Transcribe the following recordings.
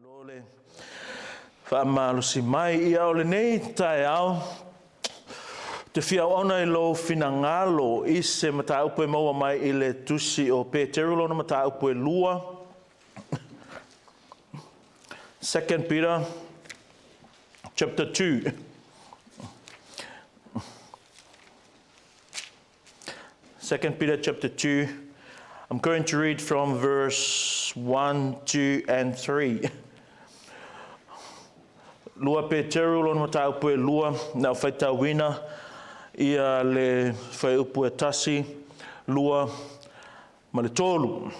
Lole whaamalo si mai ia o le nei tae au te whia ona I lo finangalo I se mata upe maua mai I le tusi o Peteru lona mata upe lua 2 Peter chapter 2 2 Peter chapter 2 I'm going to read from verse 1, 2 and 3 Lua Peteru lona mata upe lua na whaita wina ia le whai upu e tasi lua ma le tolu.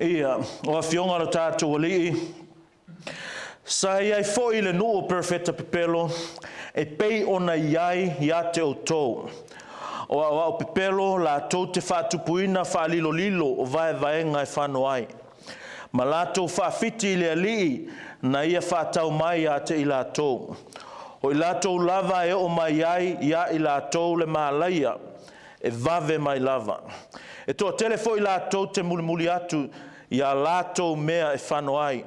Ia o a fionga lo tātou alii sa iai foi le nuu perfecta pepelo e pei ona iai ia te o tou. O a o pepelo la tou te whatupuina whalilo lilo o vai vaenga e whano ai. Ma lātou whawhiti le alii na ia whātau mai a te I lātou. O I lātou lava e o mai ai ia I lātou le mālaia e vave mai lava. E toa telefo I lātou te mulimuli atu ia lātou mea e whano ai.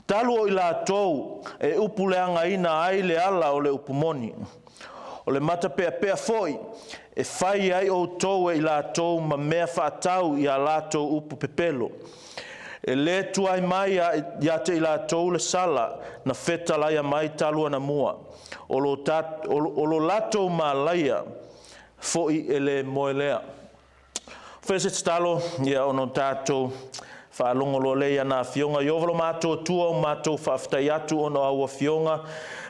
Talu o I lātou e upu le angaina ai le ala o le upumoni. O le mata pea pea foi e whai ai o tou e I lātou ma mea whātau ia lātou upu pepelo. E le tuai mai ia te I lātou le sala na wheta laia mai talua na mua. O lo lātou ma laia foi e le moelea. Whese talo ia ono tātou whaalongolo leia nā fionga. Iovalo mātou tua o mātou whaftai atu ono aua fionga.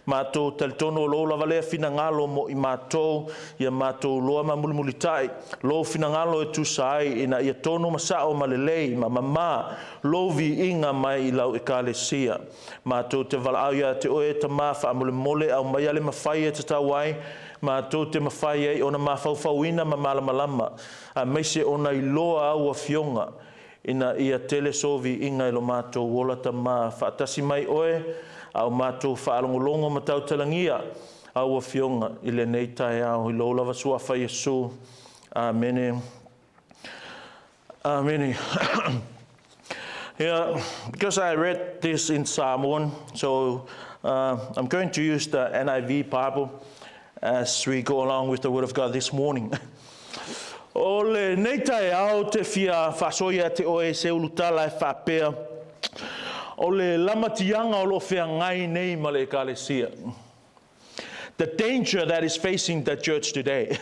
Mātou talitono lo lava lea finangalo mo I mātou ia mātou loa ma mulimuli tai. Lo finangalo e tusai ina ia tono masao malelei ma mama lo vi inga mai I lau ekalesia. Mātou te walaau ia te oe ta maa whaamule mole au mai ale mawhai e te tawai. Mātou te mawhai e ona mawhauwhauina ma malamalama. A meise ona I loa au a fionga. Ina ia tele sovi inga ilo mātou wola ta maa whaatasi mai oe. Au mātou whaalongolongo matau talangia au a fionga I le nei tae au I lo lava sua whai Yesu. Amen. Amen. Yeah, because I read this in Psalm 1, so I'm going to use the NIV Bible as we go along with the Word of God this morning. O le nei tae au te fia whasoia te oe se ulutala e whapea. O le lamatianga o lo whea ngai nei ma le ekalesia. The danger that is facing the church today.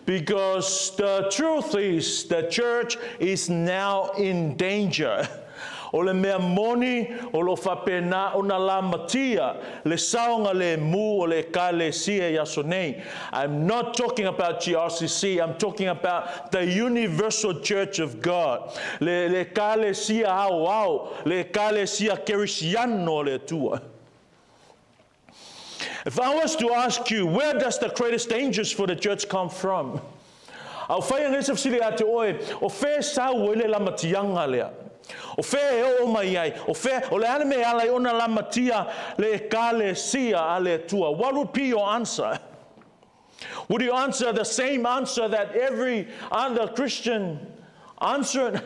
Because the truth is the church is now in danger. O le mea moni o lo whapena o na lamatia le saonga le mu o le ekalesia yaso nei. I'm not talking about GRCC, I'm talking about the universal church of God. Le ekalesia au, le ekalesia kerisiano le tua. If I was to ask you, where does the greatest dangers for the church come from? Au whai ngesa fsili ate oe, o whē sau ele lamatianga lea. O whē o mai ai, o le ane me alai ona lamatia le ekalesia ale tua. What would be your answer? Would you answer the same answer that every other Christian answered?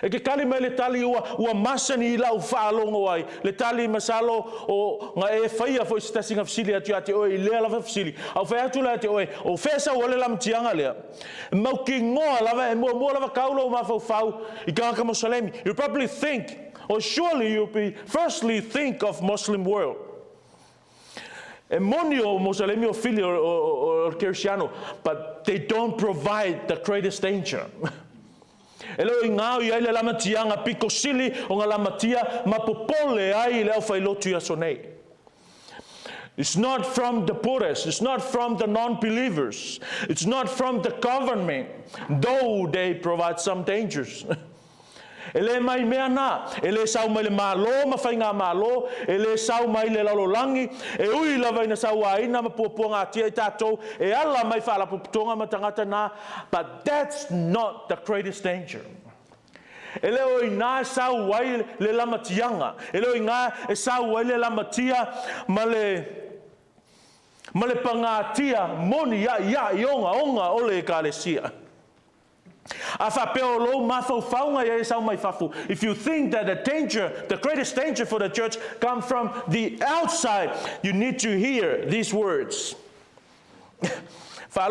E ke kali mai le tali ua masani I lau whaalongo ai. Le tali masalo o nga e whaia fo istasinga fsili atu ate oe I lea lava fsili. Au whai atu la ate oe, o whesa wale lamatianga lea. Mau ki ngoa lava, e mua lava kaulo o mawhau I kanga Mosalemi. You probably think, or surely you'll firstly think of Muslim world. E moni o Mosalemi o fili o Kersiano, but they don't provide the greatest danger. Elo ingau ia le lamatianga piko sili o nga lamatia mapopole ai le au whailotu ia sonei. It's not from the poorest, it's not from the non-believers, it's not from the government, though they provide some dangers. Ele mai mea na, ele sau mai le malo, mawhainga malo, ele sau mai le lalolangi, e ui lava ina sau aina mapupua ngā tia I tātou, e ala mai whaalapuputonga matangata na, but that's not the greatest danger. Ele o ina sau wai le lamatianga, ele o ina e sau wai le lamatia ma le pangatia moni ia ionga onga o le ekalesia. If you think that the greatest danger for the church comes from the outside, you need to hear these words. I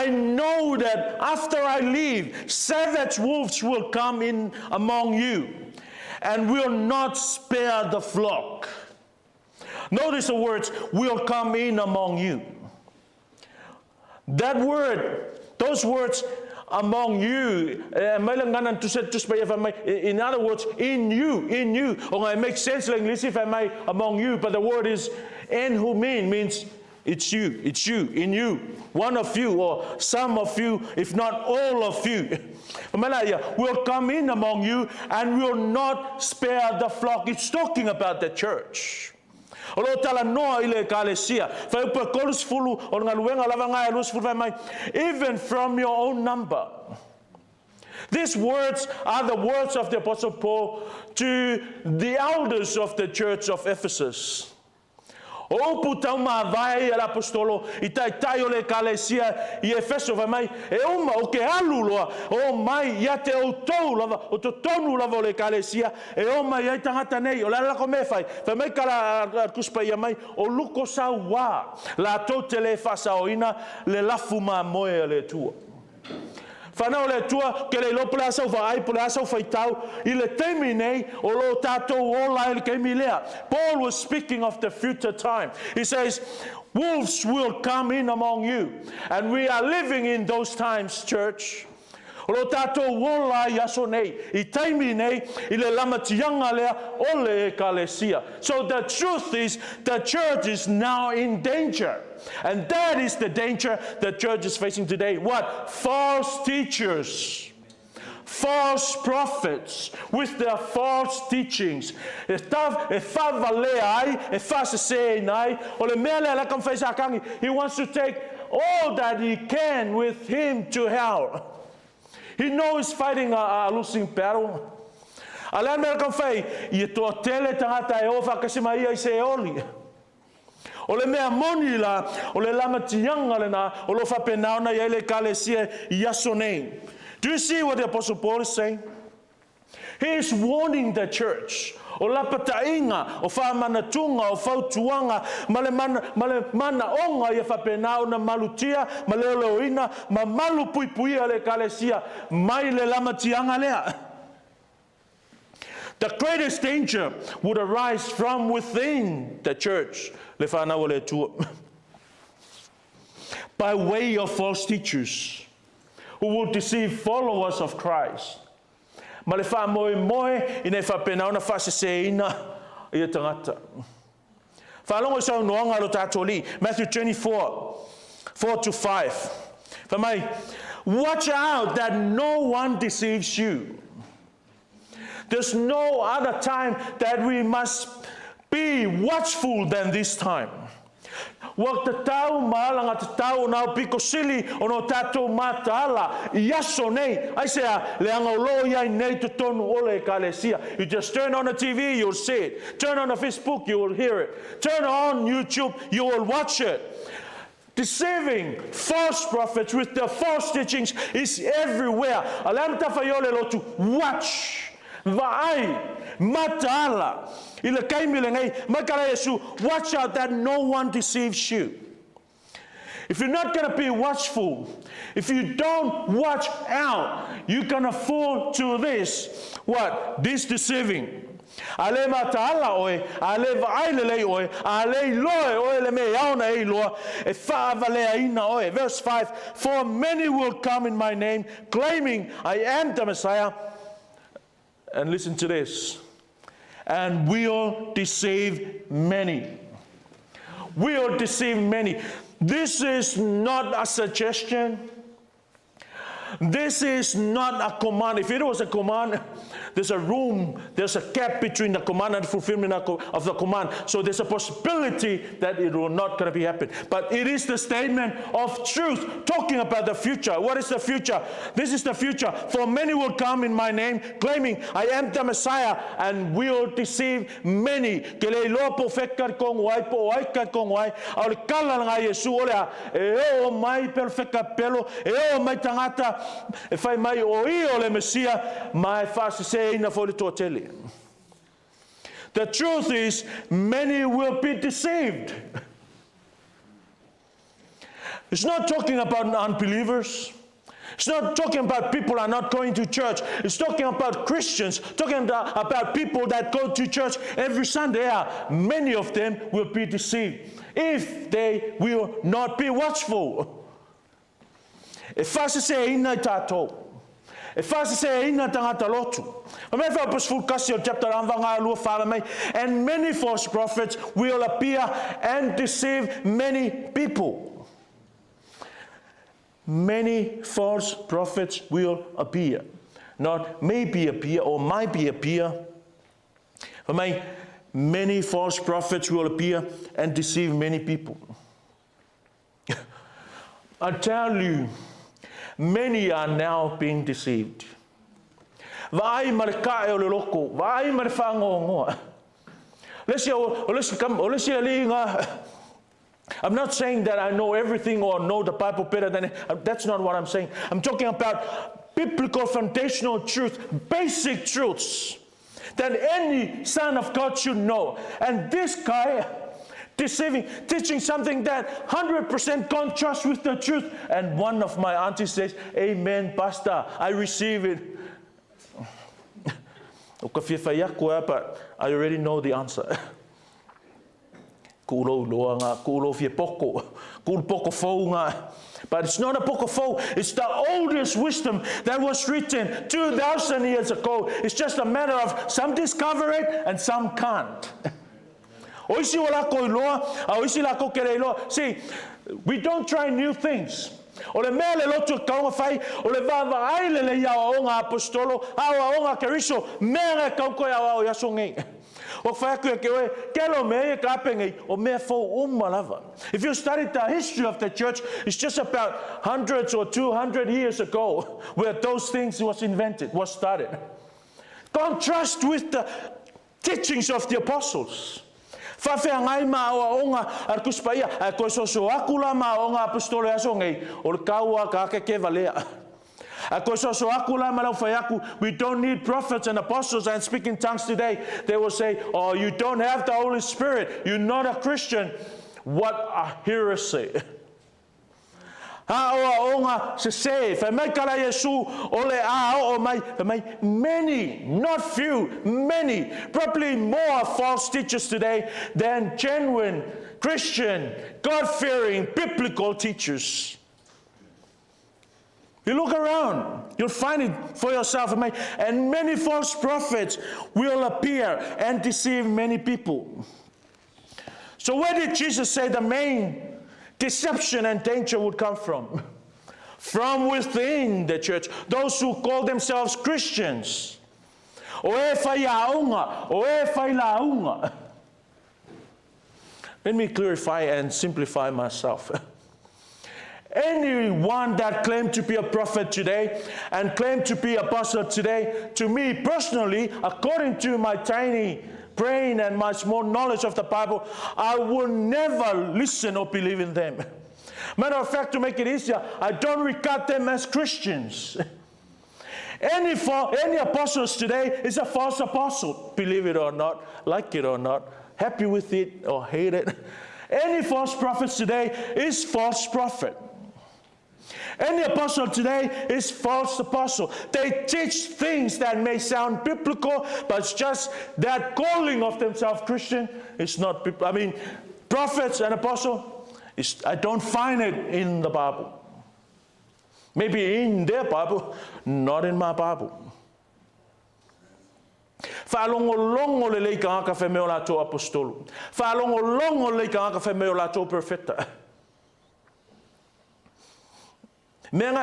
know that after I leave, savage wolves will come in among you and will not spare the flock. Notice the words, will come in among you. That word, those words, among you, in other words, in you. Or it makes sense in English if I may, among you, but the word is en humin, means it's you, in you, one of you, or some of you, if not all of you. Will come in among you and will not spare the flock. It's talking about the church. Even from your own number. These words are the words of the Apostle Paul to the elders of the church of Ephesus. O putau vai al apostolo itai ole kalesia I Efeso mai e uma o ke alu loa o mai ia te o tou lava o to tonu lava ole kalesia e o mai ia tangata nei o la ko me fai mai kala kuspa ia mai o luko sa wa la to tele fasa oina le lafuma moe le tua. Whanau le tua, ke le lopo le asau vai, po le asau whaitau, I le teimi nei, o lo tātou o lai le keimi lea. Paul was speaking of the future time. He says, wolves will come in among you. And we are living in those times, church. O lo tātou o lai aso nei, I teimi nei, I le lamatianga lea, o le ekalesia. So the truth is, the church is now in danger. And that is the danger the church is facing today. What? False teachers. False prophets with their false teachings. He wants to take all that he can with him to hell. He knows he's fighting a losing battle. O le mea moni la, o le lama tianga le na, o lo whapenauna ia le kalesia I aso nei. Do you see what the Apostle Paul is saying? He is warning the church. O lapatainga, o whamanatunga, o whautuanga, male mana onga ia whapenauna malutia, male leoina, ma malu puipuia le kalesia, mai le lama tianga lea. The greatest danger would arise from within the church. By way of false teachers who will deceive followers of Christ. Matthew 24:4-5. Watch out that no one deceives you. There's no other time that we must be watchful than this time. Wak te tau maalanga te tau nao piko sili ono tatou matala yaso nei aisea leanga lo ia nei te tonu ole kalesia. You just turn on the TV, you'll see it. Turn on the Facebook, you will hear it. Turn on YouTube, you will watch it. Deceiving false prophets with their false teachings is everywhere. Alam tafayole lo to watch. Vai matala ile kaimi le ngai makala Yesu, watch out that no one deceives you. If you're not going to be watchful, if you don't watch out, you're going to fall to this. What? This deceiving. Ale matala oe, ale vai le oe, ale loe oe le me yauna e loa, e whaavale aina oe. Verse 5, for many will come in my name, claiming I am the Messiah. And listen to this. And will deceive many. Will deceive many. This is not a suggestion. This is not a command. If it was a command, there's a room, there's a gap between the command and the fulfillment of the command. So there's a possibility that it will not going to be happen. But it is the statement of truth, talking about the future. What is the future? This is the future. For many will come in my name, claiming I am the Messiah, and will deceive many. Ke le loa po whekar kong wai, po waika kong wai, au le kala nga Yesu olea, e o mai pel wheka pelo, e o mai tangata, e whai mai o i o le Mesia, mai whasi se ina fo le tō tele. The truth is, many will be deceived. It's not talking about unbelievers. It's not talking about people are not going to church. It's talking about Christians, talking about people that go to church every Sunday. Many of them will be deceived if they will not be watchful. E whase se ina I tātou. E whase se ina tangata lotu. And many false prophets will appear and deceive many people. Many false prophets will appear. Not maybe appear or might be appear. Many false prophets will appear and deceive many people. I tell you, many are now being deceived. Vai marika e o le loko, vai marifango ngoa. I'm not saying that I know everything or know the Bible better than that's not what I'm saying. I'm talking about biblical foundational truth, basic truths that any son of God should know. And this guy deceiving, teaching something that 100% contrasts with the truth. And one of my aunties says, "Amen, Pastor, I receive it." But I already know the answer. But it's not a poko fo. It's the oldest wisdom that was written 2,000 years ago. It's just a matter of some discover it and some can't. See, we don't try new things. O le mea le lotu kaunga whai, o le vava aile le iau o ngā apostolo, awa o ngā keriso, mea ngā kauko iau au yaso ngei. O whaiku e ke oe, kelo mea e kāpengei, o mea fo umalava. If you study the history of the church, it's just about hundreds or 200 years ago where those things was invented, was started. Contrast with the teachings of the apostles. Whawhea ngai mā o onga ar kuspaia, a koe soso akula mā o ngā apostole aso ngei, o le kaua ka ke valea. A koe soso akula mā lau whaiaku, we don't need prophets and apostles and speak in tongues today. They will say, "Oh, you don't have the Holy Spirit, you're not a Christian." What a heresy. Many, not few, many, probably more false teachers today than genuine Christian, God-fearing, biblical teachers. You look around, you'll find it for yourself. And many false prophets will appear and deceive many people. So where did Jesus say the main deception and danger would come from? From within the church, those who call themselves Christians. Let me clarify and simplify myself. Anyone that claimed to be a prophet today and claimed to be apostle today, to me personally, according to my tiny brain and my small knowledge of the Bible, I will never listen or believe in them. Matter of fact, to make it easier, I don't regard them as Christians. Any apostles today is a false apostle, believe it or not, like it or not, happy with it or hate it. Any false prophets today is false prophet. Any apostle today is false apostle. They teach things that may sound biblical, but it's just that calling of themselves Christian is not biblical. I mean, prophets and apostle, I don't find it in the Bible. Maybe in their Bible, not in my Bible. Whaalongolongo le leika aka whemeo lātou apostolo. Whaalongolongo le leika aka whemeo lātou profeta. Because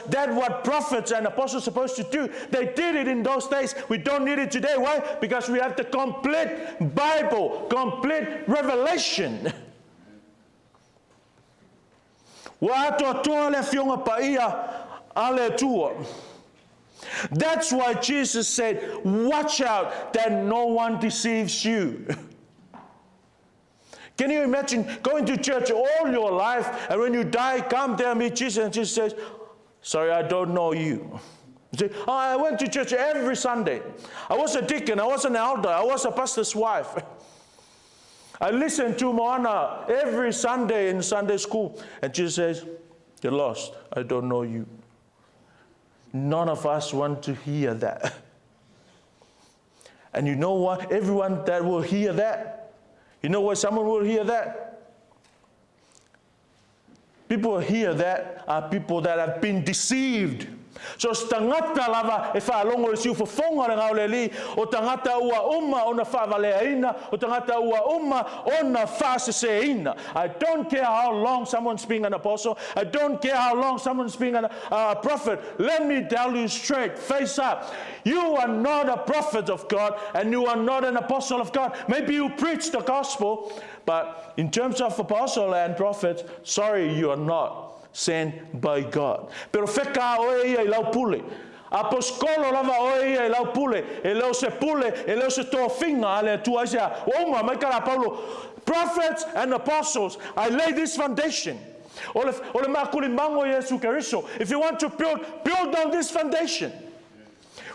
that's what prophets and apostles are supposed to do. They did it in those days. We don't need it today. Why? Because we have the complete Bible, complete revelation. That's why Jesus said, watch out that no one deceives you. Can you imagine going to church all your life, and when you die, come there, meet Jesus, and Jesus says, sorry, I don't know you. You say, oh, I went to church every Sunday. I was a deacon, I was an elder, I was a pastor's wife. I listened to Moana every Sunday in Sunday school. And Jesus says, you're lost, I don't know you. None of us want to hear that. And you know what? Everyone that will hear that, you know why someone will hear that? People who hear that are people that have been deceived. So tangata lava e whaalongo le siu whafonga le ngau le li, o tangata ua uma ona whaavaleaina, o tangata ua uma ona whaaseseina. I don't care how long someone's being an apostle, I don't care how long someone's being a prophet. Let me tell you straight, face up. You are not a prophet of God, and you are not an apostle of God. Maybe you preach the gospel, but in terms of apostle and prophet, sorry, you are not sent by God. Pero feka oe ia I lau pule. Apostolo lava oe ia I lau pule. E lau se pule, e lau se tō whinga ale tua isea. Oma, mai kara Paulo. Prophets and apostles, I lay this foundation. Ole makuli mango Yesu Keriso. If you want to build on this foundation.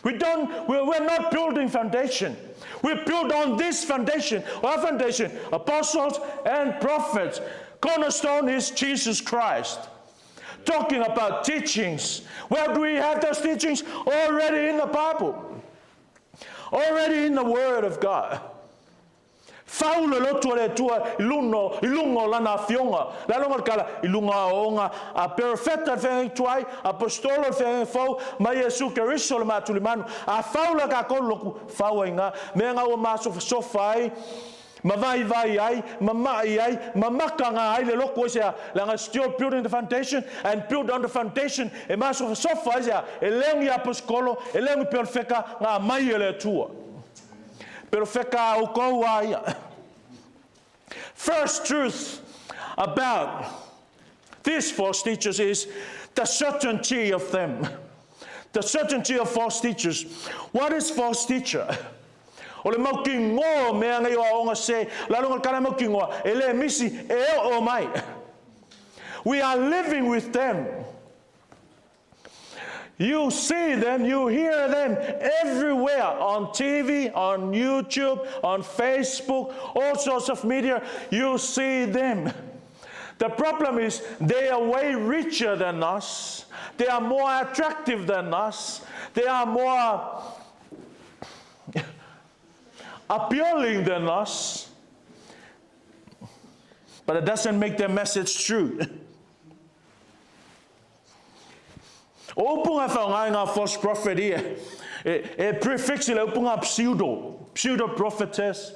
We're not building foundation. We build on this foundation. Our foundation, apostles and prophets. Cornerstone is Jesus Christ. Talking about teachings. Where do we have those teachings? Already in the Bible. Already in the Word of God. Faula lotua le tua ilungo lana fionga. La longa kala ilunga onga a perfecta feng tuai apostolo feng fo ma Yesu Keriso le matulimanu. A faula ka koloku fawenga menga o maso sofai. Mavai vai ai, mamai ai, mamakanga ai le loko sea. Langa still building the foundation and build on the foundation. E maso sofa sea. E lengi apostolo, e lengi perfeka nga mai le tua. Perfeka o koa. First truth about these false teachers is the certainty of them. The certainty of false teachers. What is false teacher? O le mau ki ngō mea ngai o aonga se, la longa kara mau ki ngō, e le misi e o mai. We are living with them. You see them, you hear them everywhere, on TV, on YouTube, on Facebook, all sorts of media, you see them. The problem is they are way richer than us. They are more attractive than us. They are more appealing than us, but it doesn't make their message true. Opunga whaongai ngā false prophet here. E prefix ile opunga pseudo prophetess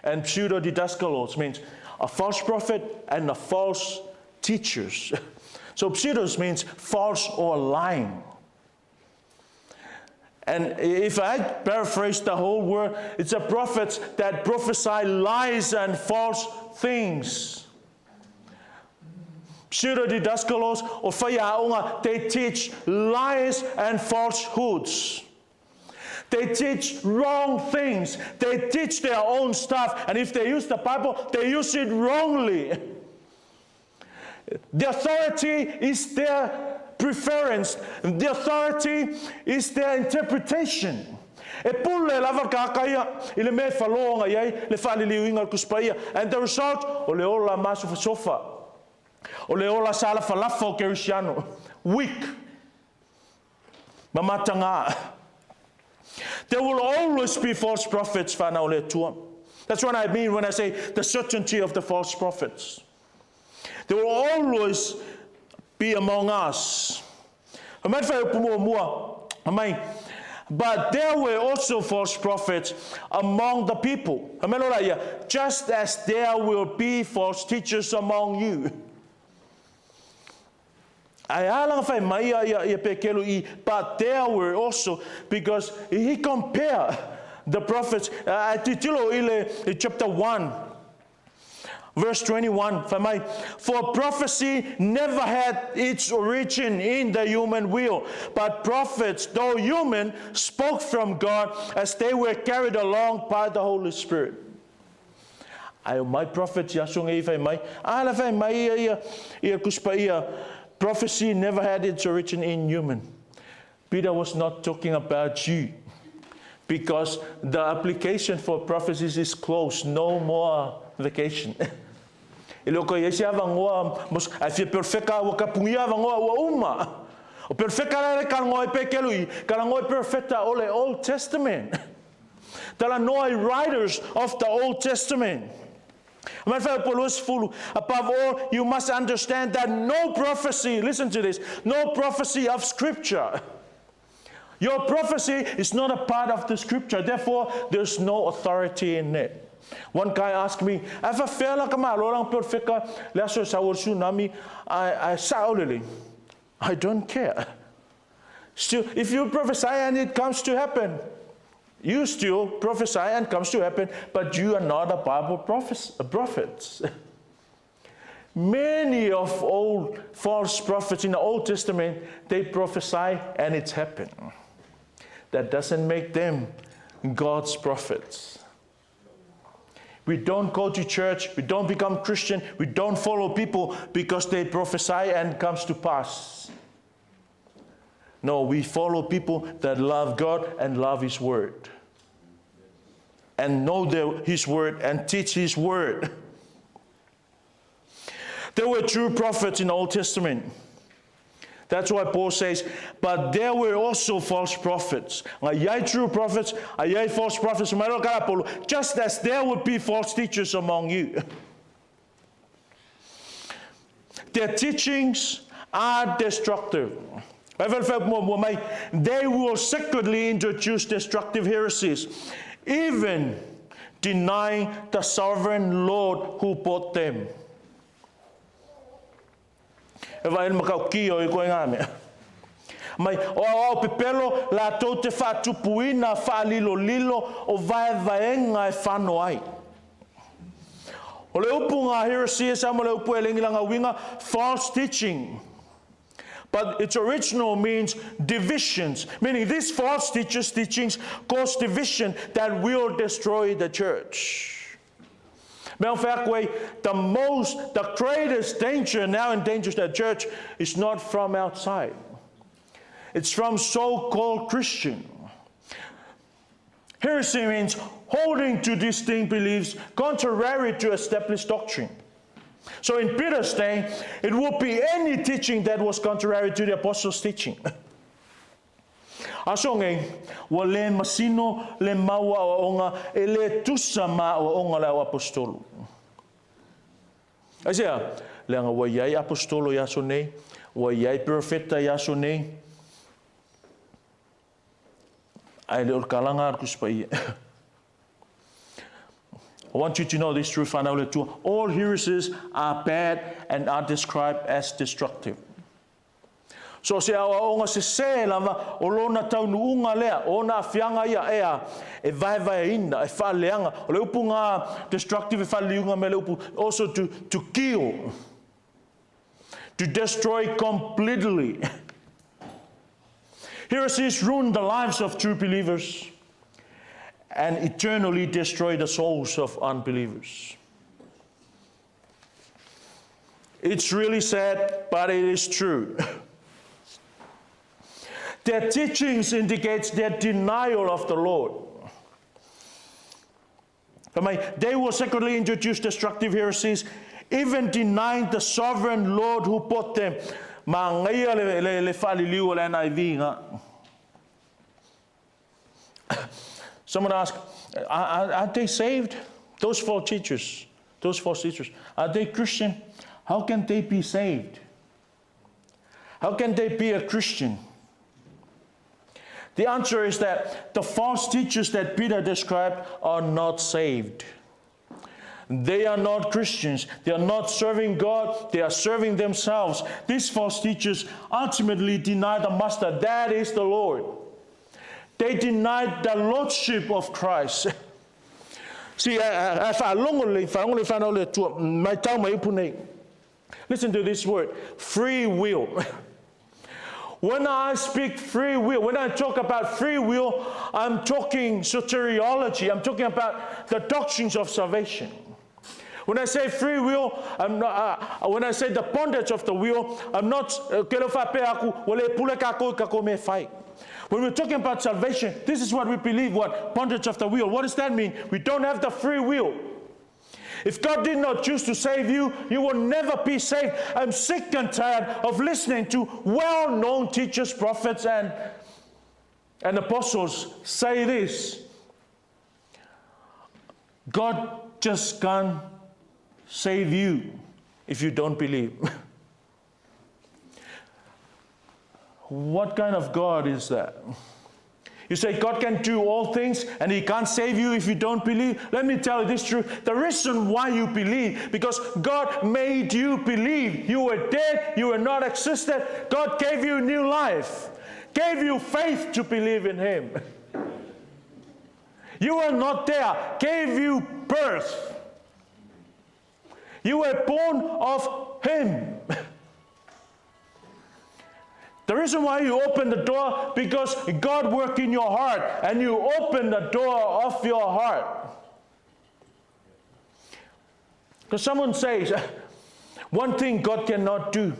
and pseudo didaskalos means a false prophet and a false teachers. So pseudos means false or lying. And if I paraphrase the whole word, it's a prophets that prophesy lies and false things. Pseudo-didaskalos or whaiaonga, they teach lies and falsehoods. They teach wrong things. They teach their own stuff. And if they use the Bible, they use it wrongly. The authority is their preference. The authority is their interpretation. E pule lava kakaia ile me falonga yai le faliliuinga kuspaia, and the result o le ola masu sofa o le ola sala falafo kerisiano weak mamatanga. There will always be false prophets. That's what I mean when I say the certainty of the false prophets. There will always be among us. But there were also false prophets among the people. Just as there will be false teachers among you. But there were also, because he compared the prophets. Chapter 1. Verse 21, for prophecy never had its origin in the human will, but prophets, though human, spoke from God as they were carried along by the Holy Spirit. My prophets, prophecy never had its origin in human. Peter was not talking about you, because the application for prophecies is closed. No more vacation. Iloko yesi avangoa mos afia perfeka wakapungia avangoa wa uma. O perfeka le kalangoi pekelui, kalangoi perfecta ole Old Testament. Tala noi writers of the Old Testament. Above all, you must understand that no prophecy, listen to this, no prophecy of Scripture. Your prophecy is not a part of the Scripture, therefore there's no authority in it. One guy asked me, I don't care. Still, if you prophesy and it comes to happen, you still prophesy and comes to happen, but you are not a Bible prophets. Many of old false prophets in the Old Testament, they prophesy and it's happened. That doesn't make them God's prophets. We don't go to church, we don't become Christian, we don't follow people because they prophesy and comes to pass. No, we follow people that love God and love His Word. And know His Word and teach His Word. There were true prophets in the Old Testament. That's why Paul says, but there were also false prophets. True prophets, false prophets, just as there would be false teachers among you. Their teachings are destructive. They will secretly introduce destructive heresies, even denying the sovereign Lord who bought them. Mai o pepelo la to te fatupuina fa lilo o vai vaenga e fano ai. O le upunga heresies amo le upu elengilanga winga false teaching. But its original means divisions, meaning these false teachings cause division that will destroy the church. The greatest danger now endangers the church is not from outside. It's from so-called Christian. Heresy means holding to distinct beliefs contrary to established doctrine. So in Peter's day, it would be any teaching that was contrary to the apostles' teaching. Asonge wale masino le maua o onga ele tusama o onga la apostolo. Asia le nga wa yai apostolo ya sone, wa yai profeta ya sone. Ai le kalanga kuspai. I want you to know this truth. All heresies are bad and are described as destructive. So se awa se se lava o lona taunuunga lea o na fianga ia ea e vai ina e whaleanga o le upunga destructive e whaliunga me le upu also to kill, to destroy completely. Heresies ruin the lives of true believers and eternally destroy the souls of unbelievers. It's really sad, but it is true. Their teachings indicates their denial of the Lord. They will secretly introduce destructive heresies, even denying the sovereign Lord who bought them. Someone asked, are they saved? Those false teachers, are they Christian? How can they be saved? How can they be a Christian? The answer is that the false teachers that Peter described are not saved. They are not Christians. They are not serving God. They are serving themselves. These false teachers ultimately deny the Master. That is the Lord. They denied the Lordship of Christ. See, listen to this word, free will. When I speak free will, when I talk about free will, I'm talking soteriology. I'm talking about the doctrines of salvation. When I say free will, when I say the bondage of the will, I'm not. When we're talking about salvation, this is what we believe. What? Bondage of the will. What does that mean? We don't have the free will. If God did not choose to save you, you will never be saved. I'm sick and tired of listening to well-known teachers, prophets, and apostles say this. God just can't save you if you don't believe. What kind of God is that? You say God can do all things and He can't save you if you don't believe. Let me tell you this truth. The reason why you believe, because God made you believe. You were dead, you were not existed. God gave you new life, gave you faith to believe in Him. You were not there, gave you birth. You were born of Him. The reason why you open the door, because God worked in your heart and you open the door of your heart. Because someone says, one thing God cannot do.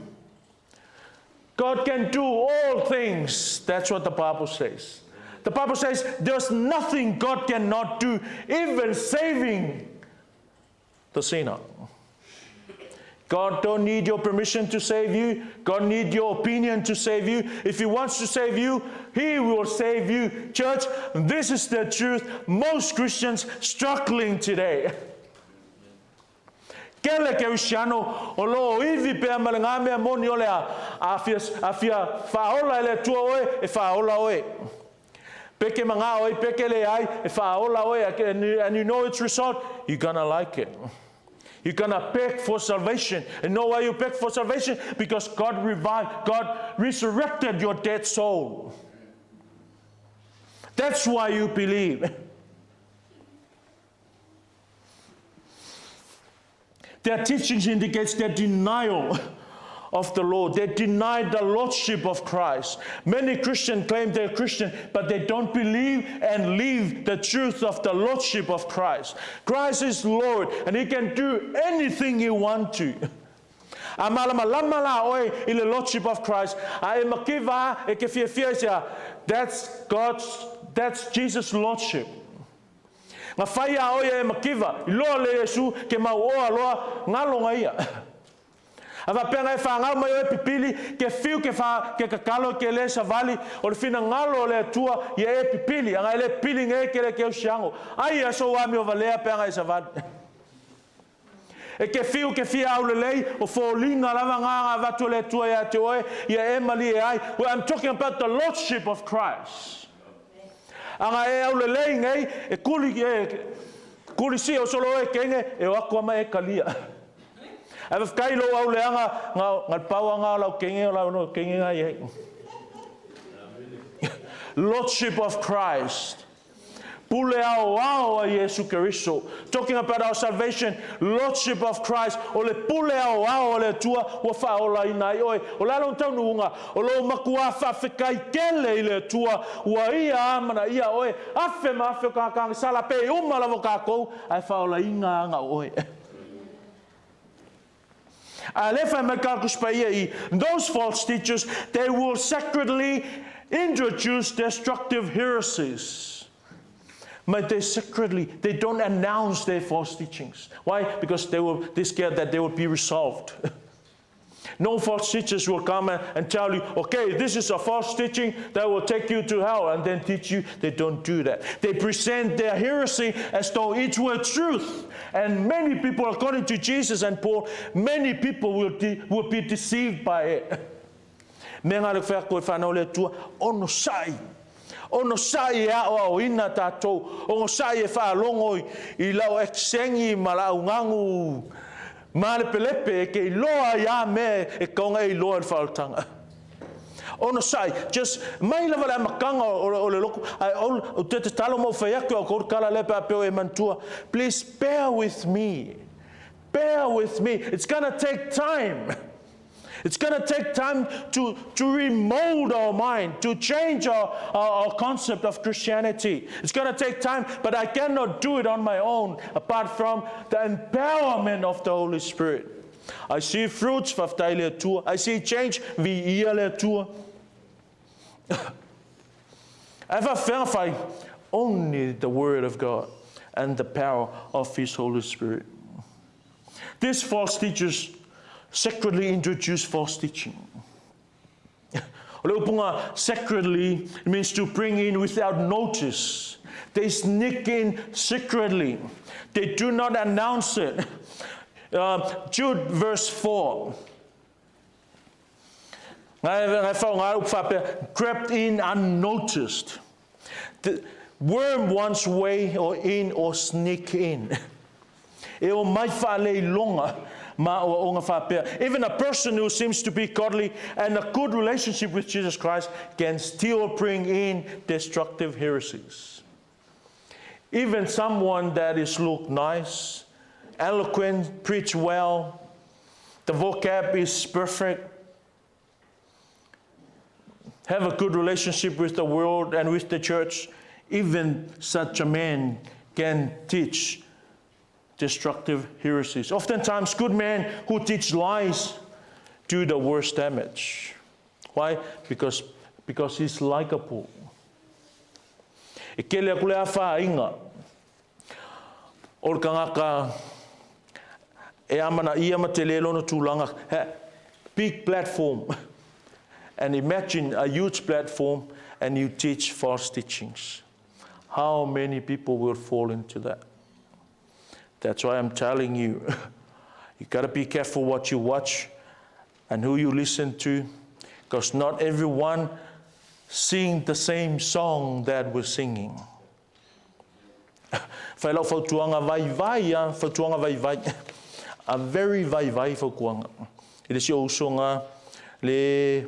God can do all things. That's what the Bible says. The Bible says there's nothing God cannot do, even saving the sinner. God don't need your permission to save you. God needs your opinion to save you. If He wants to save you, He will save you. Church, this is the truth. Most Christians struggling today. Kele ke usiano olo ivi pe amalangame moni ole afia faola le tua oe e faola oe. Peke manga oe peke le ai e faola oe, and you know its result, you're gonna like it. You're going to beg for salvation. And know why you beg for salvation? Because God revived, God resurrected your dead soul. That's why you believe. Their teachings indicates their denial of the Lord. They deny the Lordship of Christ. Many Christians claim they're Christian, but they don't believe and live the truth of the Lordship of Christ. Christ is Lord, and He can do anything He wants to. The Lordship of Christ. That's Jesus' Lordship. Ava penga fa ngalo mai pipili ke fiu ke fa ke kakalo ke le savali o fina ngalo le tua ye pipili anga le pili nge ke le ke usiango ai aso wa mi o valea penga e savali e ke fiu ke fia au le o folinga lava nga va to le tua ya te oe ye emali ai. Well, I'm talking about the Lordship of Christ. Anga e au le nge e kuli si o solo e kenge e wako mai e kalia. I've kailo au leanga ngal pawa lau kenge lau no kenge ngai. Lordship of Christ. Pule ao a Yesu Kristo. Talking about our salvation, Lordship of Christ. Ole pule ao le tua wa fa ola inai oi. Ola lo tau nga olo makua fa fekai kele le tua wa ia amana ia oi. Afe ma afe ka ka sala pe uma la ka ko ai fa ola inga nga oi. Those false teachers, they will secretly introduce destructive heresies. But they don't announce their false teachings. Why? Because they're scared that they will be resolved. No false teachers will come and tell you, okay, this is a false teaching that will take you to hell, and then teach you. They don't do that. They present their heresy as though it were truth. And many people, according to Jesus and Paul, many people will be deceived by it. Ono sai o ina tātou. Ono sai whaalongo I lau eksengi malaungangu. Male pelepe ke loa ia me kaunga loa whaotanga. Ono sai, just mai lava la makanga o le loko. O te talo mo whaiake o kor kala lepe apeo e mantua. Please bear with me. Bear with me. It's going to take time. It's going to take time to remold our mind, to change our concept of Christianity. It's going to take time, but I cannot do it on my own apart from the empowerment of the Holy Spirit. I see fruits of daily tour. I see change vi le tour. Ever verify only the Word of God and the power of His Holy Spirit. These false teachers secretly introduce false teaching. Secretly means to bring in without notice. They sneak in secretly. They do not announce it. Jude verse 4. Crept in unnoticed. The worm wants way or in or sneak in. Even a person who seems to be godly and a good relationship with Jesus Christ can still bring in destructive heresies. Even someone that is look nice, eloquent, preach well, the vocab is perfect, have a good relationship with the world and with the church, even such a man can teach destructive heresies. Oftentimes, good men who teach lies do the worst damage. Why? Because he's likable. Ikele kule afa inga. Or kangaka e amana ia matelelo no tulanga. Big platform. And imagine a huge platform and you teach false teachings. How many people will fall into that? That's why I'm telling you, you got to be careful what you watch and who you listen to, because not everyone sing the same song that we're singing. Fai lau fautuanga vai, a very vai fautuanga. It is your usonga le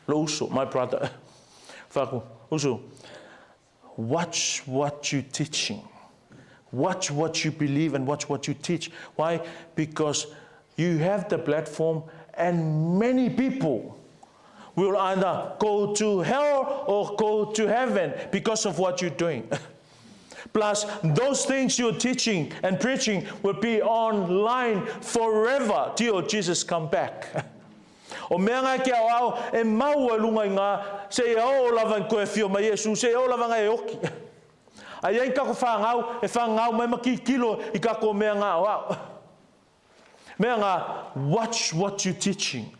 uso, my brother. Faku uso. Watch what you're teaching. Watch what you believe and watch what you teach. Why? Because you have the platform and many people will either go to hell or go to heaven because of what you're doing. Plus, those things you're teaching and preaching will be online forever till Jesus come back. O mea ngai kia au e maua lunga ngā se o lavan koe fio ma Yesu se o lavan e oki. Ai ai kako whangau e whangau mai maki kilo I kako mea ngā au. Mea ngā, watch what you're teaching.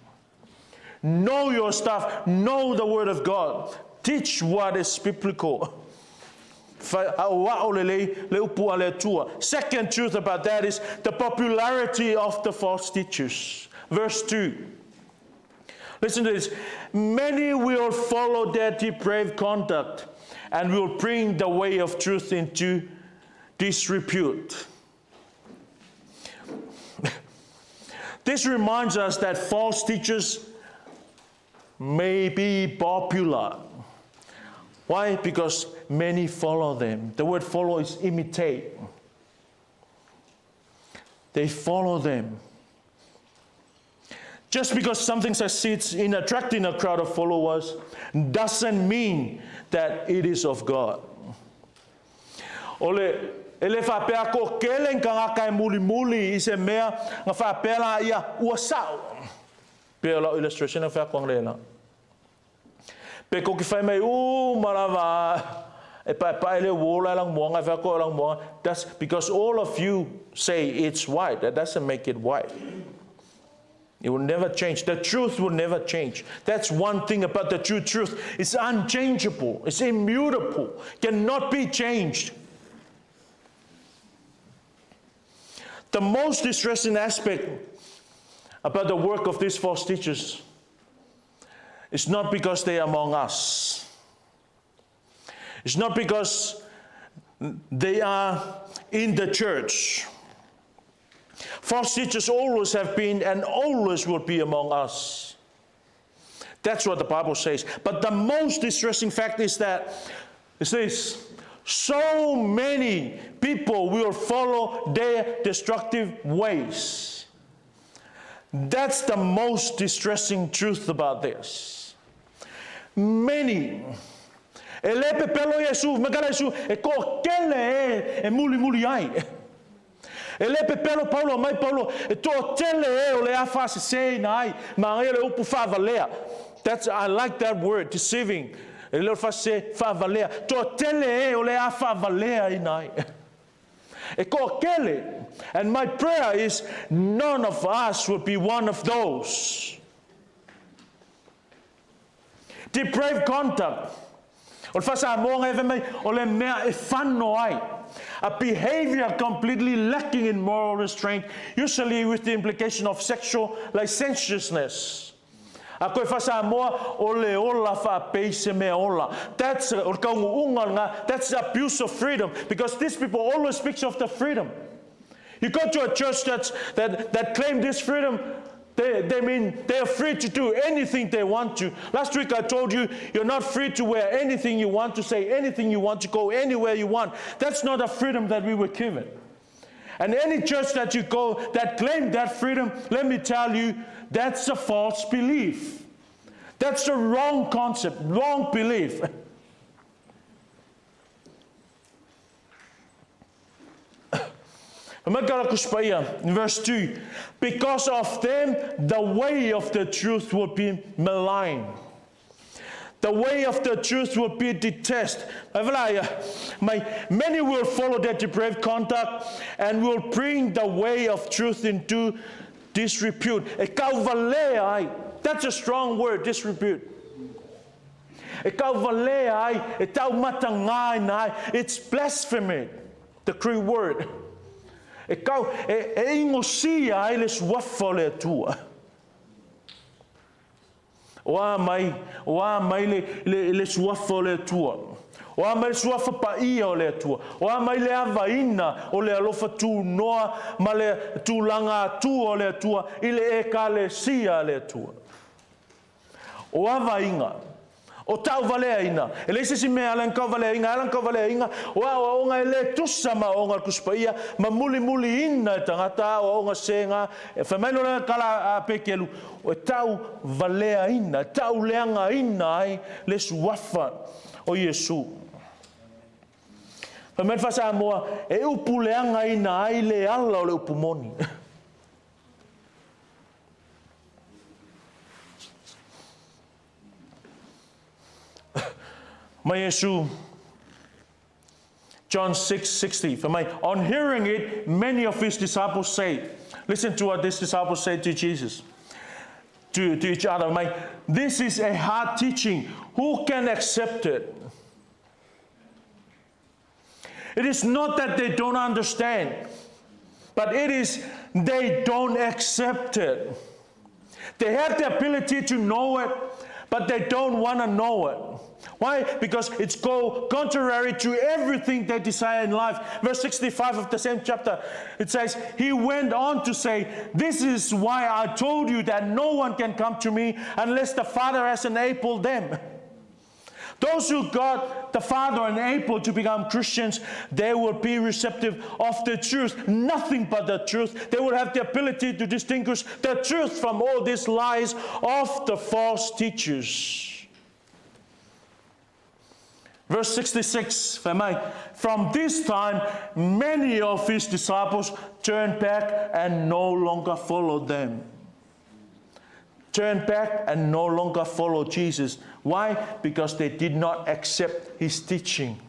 Know your stuff. Know the Word of God. Teach what is biblical. Second truth about that is the popularity of the false teachers. Verse 2. Listen to this. Many will follow their depraved conduct and will bring the way of truth into disrepute. This reminds us that false teachers may be popular. Why? Because many follow them. The word follow is imitate. They follow them. Just because something succeeds in attracting a crowd of followers doesn't mean that it is of God. Ole ele fa pe ako kelen kanga kai muli ise mea nga fa pela ia uasau. Pe la illustration fa ko nglela. Pe ko ki fa mai marava e pa ele wola lang mo nga fa ko lang mo. That's because all of you say it's white. That doesn't make it white. It will never change. The truth will never change. That's one thing about the true truth. It's unchangeable. It's immutable. Cannot be changed. The most distressing aspect about the work of these false teachers is not because they are among us. It's not because they are in the church. False teachers always have been and always will be among us. That's what the Bible says. But the most distressing fact is that it says, so many people will follow their destructive ways. That's the most distressing truth about this. Many. E le pepelo Yesu, magala Yesu, e ko kele e muli ai. E le pepelo Paulo, mai Paulo, e to tele e o le afa se nai, ma ele upu favalea. I like that word, deceiving. E le fa se favalea. To tele e o le afa valea inai. E ko kele. And my prayer is none of us will be one of those. Depraved conduct. A behavior completely lacking in moral restraint, usually with the implication of sexual licentiousness. That's abuse of freedom, because these people always speak of the freedom. You go to a church that claim this freedom, they mean they are free to do anything they want to. Last week I told you, you're not free to wear anything you want, to say anything you want, to go anywhere you want. That's not a freedom that we were given. And any church that you go that claim that freedom, let me tell you, that's a false belief. That's a wrong concept, wrong belief. In verse 2, because of them, the way of the truth will be maligned. The way of the truth will be detested. Many will follow their depraved conduct and will bring the way of truth into disrepute. That's a strong word, disrepute. It's blasphemy, the Greek word. E ingosia ai le suafa le tua. Wa mai le suafa le tua. Wa mai suafa pa ia o le tua. Wa mai le avaina o le alofa tu noa ma le tulanga tu o le tua i le ekalesia le tua. O avainga. O tau valea ina. E leise si mea alan kau valea inga. Wa onga ele tusa ma onga kuspaia. Ma muli ina e tangata o onga senga. E whamaino le kala pekelu. O tau valea ina. Tau leanga ina ai le suafa o Yesu. Whamaino whasa moa. E upu leanga ina ai le ala o le upu moni. My Yesu, John 6:60. On hearing it, many of his disciples say, listen to what these disciples say to Jesus, to each other. This is a hard teaching. Who can accept it? It is not that they don't understand, but it is they don't accept it. They have the ability to know it, but they don't want to know it. Why? Because it's contrary to everything they desire in life. Verse 65 of the same chapter, it says, he went on to say, this is why I told you that no one can come to me unless the Father has enabled them. Those who got the Father enabled to become Christians, they will be receptive of the truth, nothing but the truth. They will have the ability to distinguish the truth from all these lies of the false teachers. Verse 66, from this time, many of his disciples turned back and no longer followed them. Turned back and no longer followed Jesus. Why? Because they did not accept his teaching.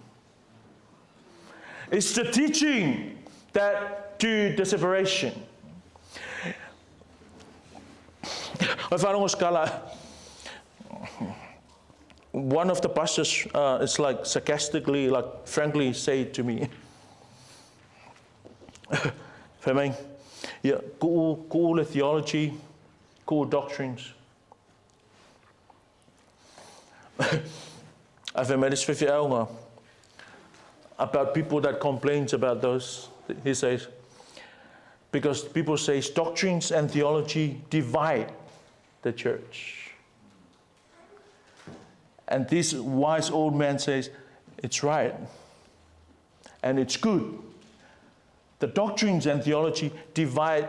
It's the teaching that do the separation. One of the pastors is like sarcastically, like frankly say to me, yeah, cool theology, cool doctrines. I've made this 50 hours. about people that complains about those. He says, because people say doctrines and theology divide the church. And this wise old man says, it's right. And it's good. The doctrines and theology divide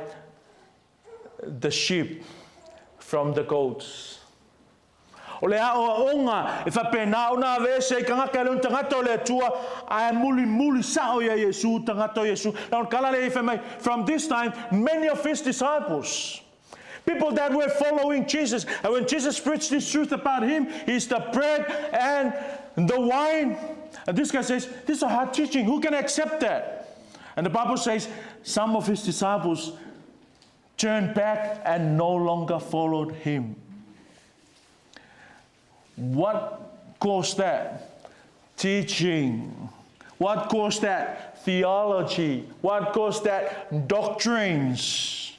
the sheep from the goats. O le ao onga, e whapena o nā vese i kangaka leun tangata o le atua, a muli sao ia Yesu, tangata o Yesu. Now, kalale i whamai, from this time, many of his disciples, people that were following Jesus, and when Jesus preached this truth about him, he's the bread and the wine. And this guy says, this is a hard teaching, who can accept that? And the Bible says, some of his disciples turned back and no longer followed him. What caused that? Teaching. What caused that? Theology. What caused that? Doctrines.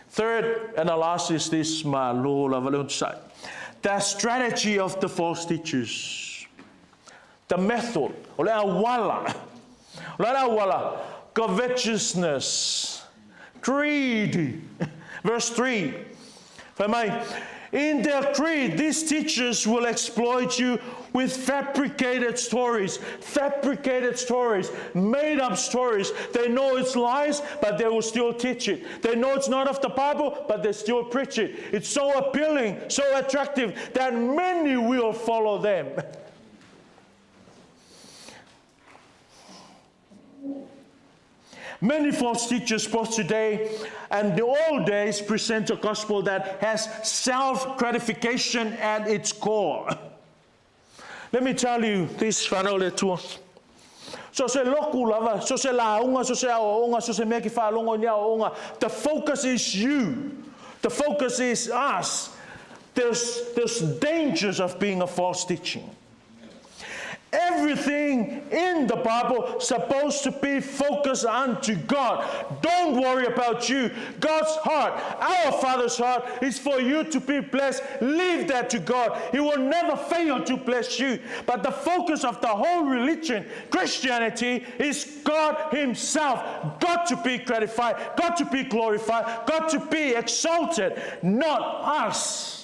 Third and the last is this, my Lord, the strategy of the false teachers. The method. Covetousness. Greed. Verse 3. In their creed, these teachers will exploit you with fabricated stories, made up stories. They know it's lies, but they will still teach it. They know it's not of the Bible, but they still preach it. It's so appealing, so attractive, that many will follow them. Many false teachers both today and the old days present a gospel that has self-gratification at its core. Let me tell you this, whanau tua. So se loku lava, so se launga, so se aonga, so se meki whalongo ni aonga. The focus is you. The focus is us. There's dangers of being a false teaching. Everything in the Bible is supposed to be focused unto God. Don't worry about you. God's heart, our Father's heart, is for you to be blessed. Leave that to God. He will never fail to bless you. But the focus of the whole religion, Christianity, is God Himself. God to be gratified, God to be glorified, God to be exalted, not us.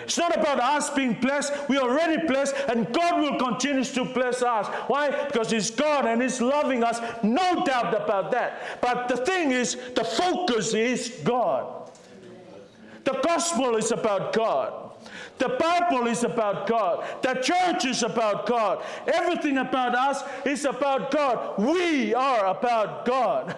It's not about us being blessed. We are already blessed, and God will continue to bless us. Why? Because He's God and He's loving us. No doubt about that. But the thing is, the focus is God. The gospel is about God. The Bible is about God. The church is about God. Everything about us is about God. We are about God.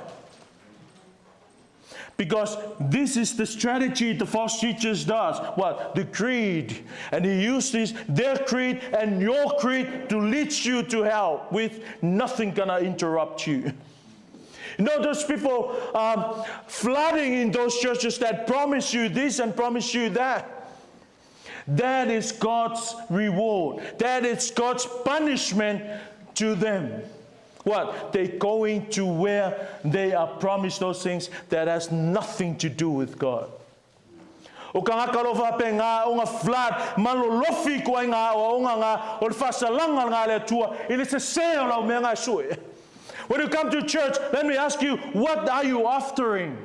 Because this is the strategy the false teachers does. What? The creed. And he uses their creed and your creed to lead you to hell with nothing gonna interrupt you. You know those people flooding in those churches that promise you this and promise you that? That is God's reward. That is God's punishment to them. What? They're going to where they are promised those things that has nothing to do with God. O ka ngakalofa pe ngā o ngā flood malolofi ko ngā o ngā o le fasalanga ngā le tua ile se seo lau mea ngā sue. When you come to church, let me ask you, what are you offering?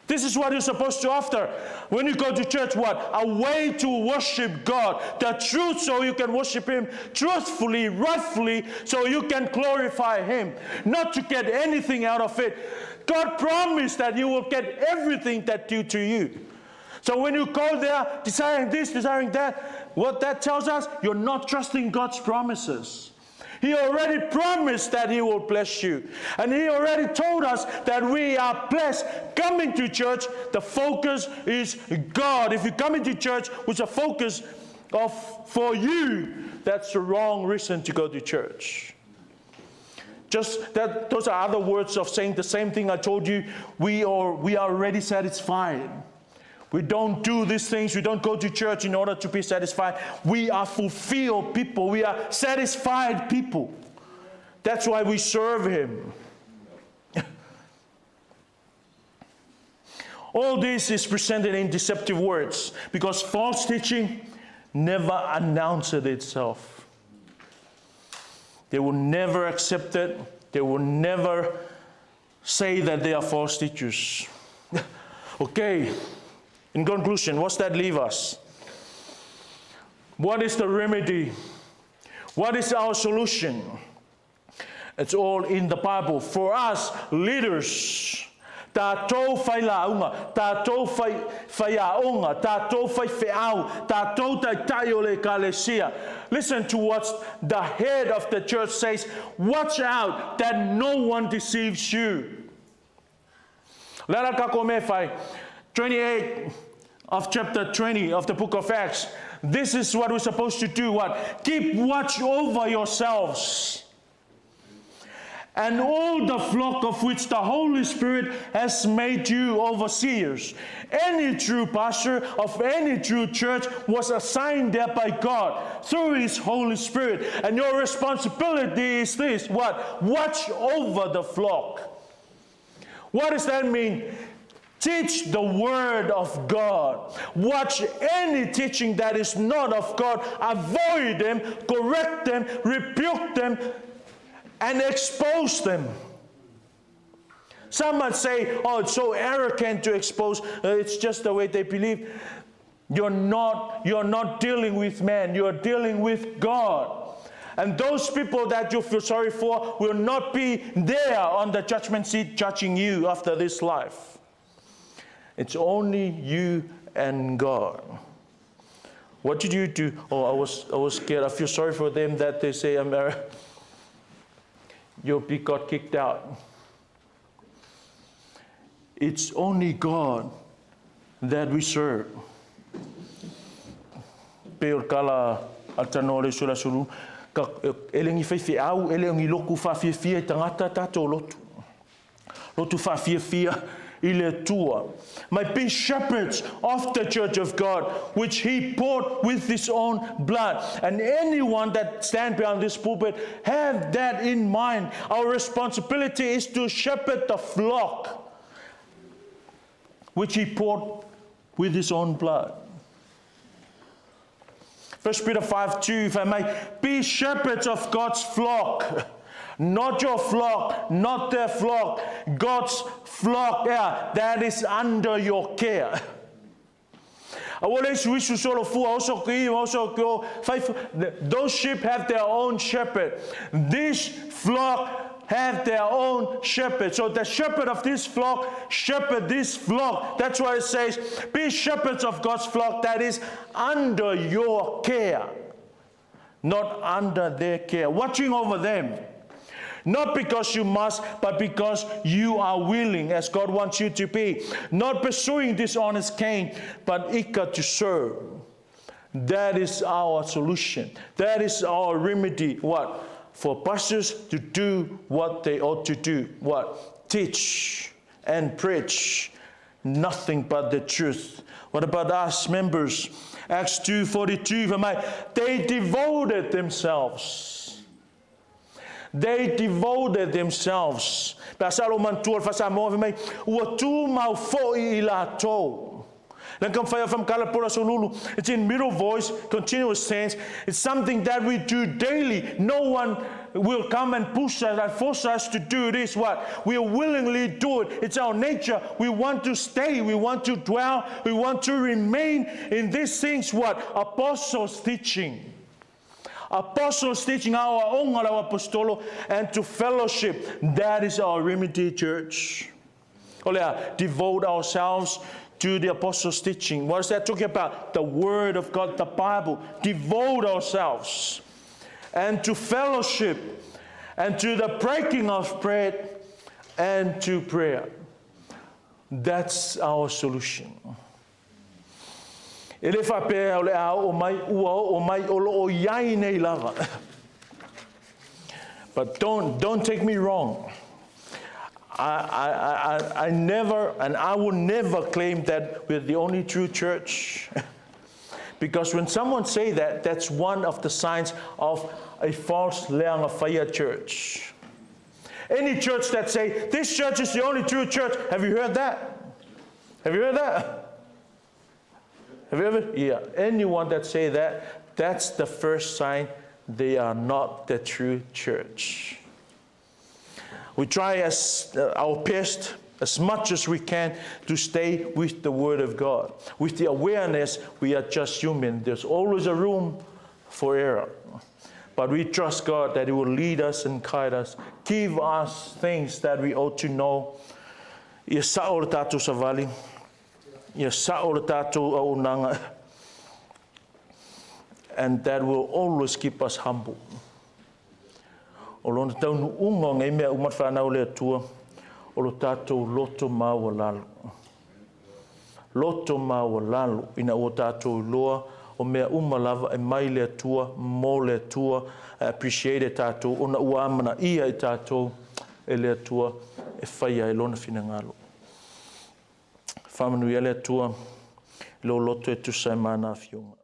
This is what you're supposed to offer. When you go to church, what? A way to worship God. The truth so you can worship Him truthfully, rightfully, so you can glorify Him. Not to get anything out of it. God promised that you will get everything that due to you. So when you go there, desiring this, desiring that, what that tells us, you're not trusting God's promises. He already promised that He will bless you. And He already told us that we are blessed. Coming to church, the focus is God. If you come into church with a focus for you, that's the wrong reason to go to church. Just that, those are other words of saying the same thing I told you. We are already satisfied. We don't do these things. We don't go to church in order to be satisfied. We are fulfilled people. We are satisfied people. That's why we serve Him. All this is presented in deceptive words because false teaching never announce it itself. They will never accept it. They will never say that they are false teachers. Okay, in conclusion, what's that leave us? What is the remedy? What is our solution? It's all in the Bible. For us, leaders, tātou whai launga, tātou whai aonga, tātou whai whiau, tātou tai o le kalesia. Listen to what the head of the church says. Watch out that no one deceives you. Lera kako me whai, 28 of chapter 20 of the book of Acts. This is what we're supposed to do. What? Keep watch over yourselves and all the flock of which the Holy Spirit has made you overseers. Any true pastor of any true church was assigned there by God through His Holy Spirit. And your responsibility is this. What? Watch over the flock. What does that mean? Teach the Word of God. Watch any teaching that is not of God. Avoid them, correct them, rebuke them, and expose them. Some might say, oh, it's so arrogant to expose. It's just the way they believe. You're not dealing with man. You're dealing with God. And those people that you feel sorry for will not be there on the judgment seat judging you after this life. It's only you and God. What did you do? Oh, I was scared. I feel sorry for them that they say, you got kicked out. It's only God that we serve. Peor kala atanore sula sulu ka elengi fai au elengi loku fa fia tangata tato lotu fa fia ile tua might be shepherds of the church of God, which He bought with His own blood. And anyone that stands behind this pulpit, have that in mind. Our responsibility is to shepherd the flock, which He bought with His own blood. 1 Peter 5:2, if I may, be shepherds of God's flock. Not your flock, not their flock, God's flock, that is under your care. Those sheep have their own shepherd. This flock have their own shepherd. So the shepherd of this flock, shepherd this flock. That's why it says, be shepherds of God's flock that is under your care. Not under their care. Watching over them. Not because you must, but because you are willing, as God wants you to be. Not pursuing dishonest gain, but eager to serve. That is our solution. That is our remedy. What? For pastors to do what they ought to do. What? Teach and preach nothing but the truth. What about us members? Acts 2:42. They devoted themselves. They devoted themselves. It's in middle voice, continuous tense. It's something that we do daily. No one will come and push us and force us to do this. What? We willingly do it. It's our nature. We want to stay. We want to dwell. We want to remain in these things. What? Apostles' teaching. Apostles teaching our own apostolo and to fellowship. That is our remedy, church. Devote ourselves to the apostles' teaching. What is that talking about? The Word of God, the Bible. Devote ourselves and to fellowship and to the breaking of bread and to prayer. That's our solution. But don't take me wrong. I never, and I will never claim that we're the only true church. Because when someone say that, that's one of the signs of a false Leanga Fire church. Any church that say, this church is the only true church, have you heard that? Have you heard that? Have you ever? Yeah. Anyone that say that, that's the first sign they are not the true church. We try as our best, as much as we can, to stay with the Word of God. With the awareness we are just human. There's always a room for error. But we trust God that He will lead us and guide us. Give us things that we ought to know. Ia sa'o le tātou savali. Ia sa'o le tātou aunanga. And that will always keep us humble. O lona taunu unga ngai mea umat whanau le atua. O lo tātou loto maua lalo. Loto maua lalo. Ina o tātou loa. O mea umalava e mai le atua, mo le atua, appreciate e tātou, ona ua amana ia e tātou, e le atua, e whaia e lona whina ngalo. Whamanui e le atua, lo loto e tusa e mana whiunga.